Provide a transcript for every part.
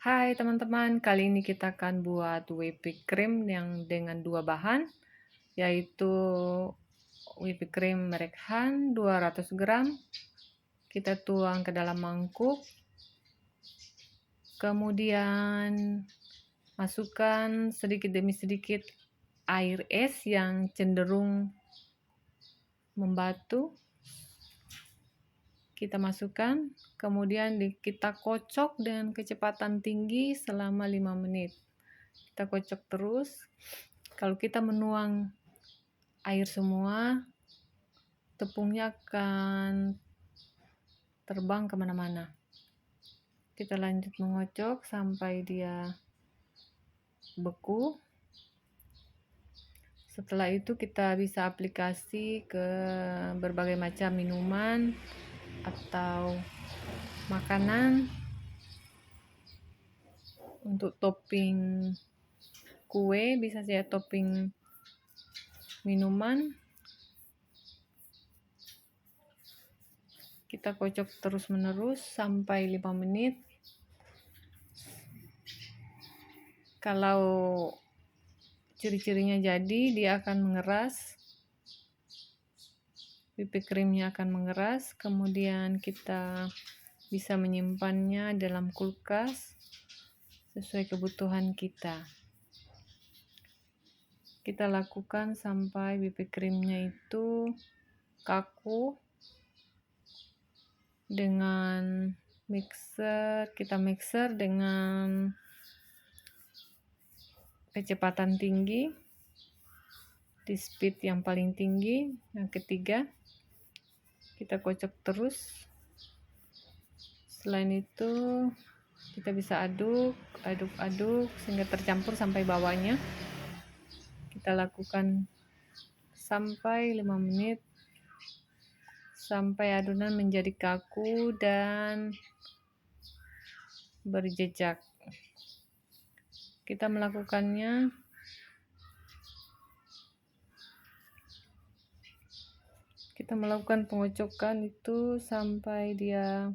Hai teman-teman, kali ini kita akan buat whipped cream yang dengan 2 bahan, yaitu whipped cream merek Han 200 gram. Kita tuang ke dalam mangkuk, kemudian masukkan sedikit demi sedikit air es yang cenderung membatu. Kita masukkan, kemudian kita kocok dengan kecepatan tinggi selama 5 menit. Kita kocok terus. Kalau kita menuang air semua, tepungnya akan terbang kemana-mana. Kita lanjut mengocok sampai dia beku. Setelah itu kita bisa aplikasi ke berbagai macam minuman atau makanan. Untuk topping kue bisa saya topping minuman. Kita kocok terus-menerus sampai 5 menit. Kalau ciri-cirinya jadi, dia akan mengeras. Whipped creamnya akan mengeras. Kemudian kita bisa menyimpannya dalam kulkas sesuai kebutuhan kita. Kita lakukan sampai whipped creamnya itu kaku. Dengan mixer, kita mixer dengan kecepatan tinggi, di speed yang paling tinggi. Yang ketiga, kita kocok terus. Selain itu kita bisa aduk sehingga tercampur sampai bawahnya. Kita lakukan sampai 5 menit sampai adonan menjadi kaku dan berjejak. Kita melakukannya pengocokan itu sampai dia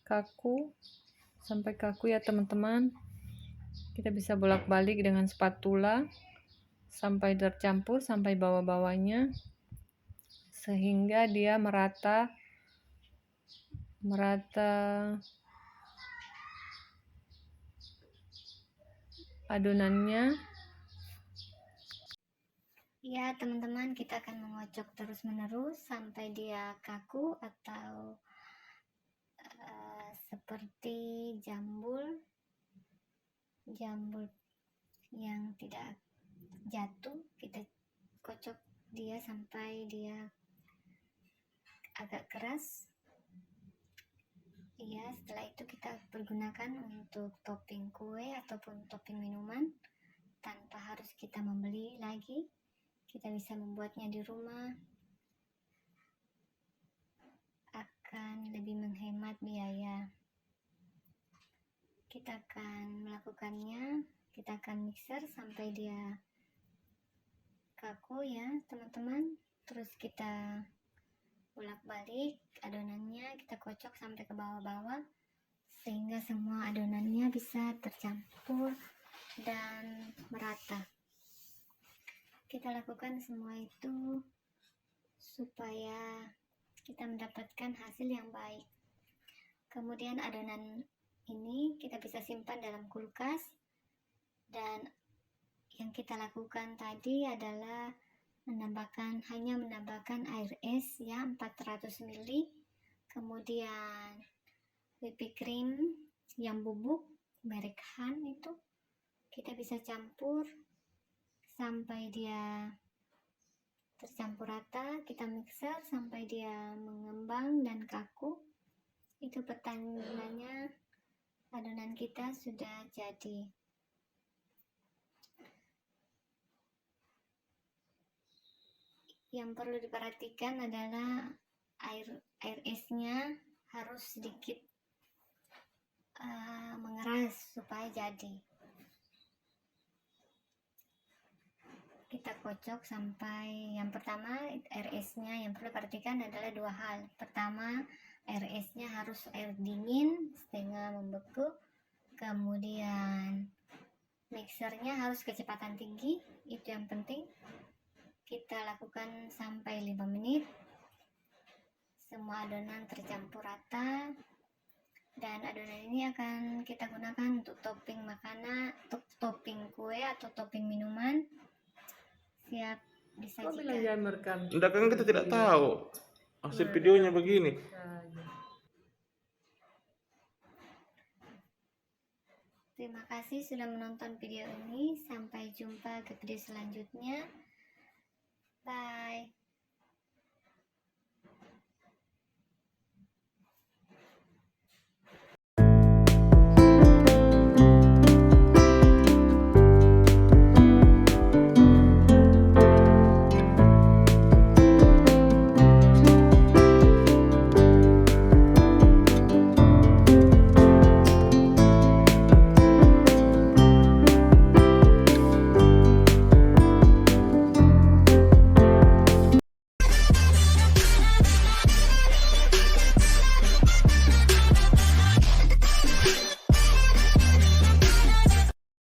kaku, ya teman-teman. Kita bisa bolak-balik dengan spatula sampai tercampur sampai bawah-bawahnya sehingga dia merata adonannya. Ya, teman-teman, kita akan mengocok terus-menerus sampai dia kaku atau seperti jambul yang tidak jatuh. Kita kocok dia sampai dia agak keras. Ya, setelah itu kita pergunakan untuk topping kue ataupun topping minuman tanpa harus kita membeli lagi. Kita bisa membuatnya di rumah, akan lebih menghemat biaya. Kita akan melakukannya, kita akan mixer sampai dia kaku ya teman-teman. Terus kita bolak-balik adonannya, kita kocok sampai ke bawah-bawah sehingga semua adonannya bisa tercampur dan merata. Kita lakukan semua itu supaya kita mendapatkan hasil yang baik. Kemudian adonan ini kita bisa simpan dalam kulkas, dan yang kita lakukan tadi adalah hanya menambahkan air es ya 400 ml, kemudian whipped cream yang bubuk merek Han itu kita bisa campur sampai dia tercampur rata. Kita mixer sampai dia mengembang dan kaku. Itu pertandanya adonan kita sudah jadi. Yang perlu diperhatikan adalah air esnya harus sedikit mengeras supaya jadi. Kita kocok sampai, yang pertama air esnya yang perlu diperhatikan adalah dua hal. Pertama, air esnya harus air dingin setengah membeku, Kemudian mixernya harus kecepatan tinggi, itu yang penting. Kita lakukan sampai 5 menit. Semua adonan tercampur rata, dan adonan ini akan kita gunakan untuk topping makanan, topping kue atau topping minuman. Siap Kok bilang disajikan. jangan merekam? Enggak, kan kita tidak tahu hasil videonya begini. Terima kasih sudah menonton video ini. Sampai jumpa ke video selanjutnya. Bye.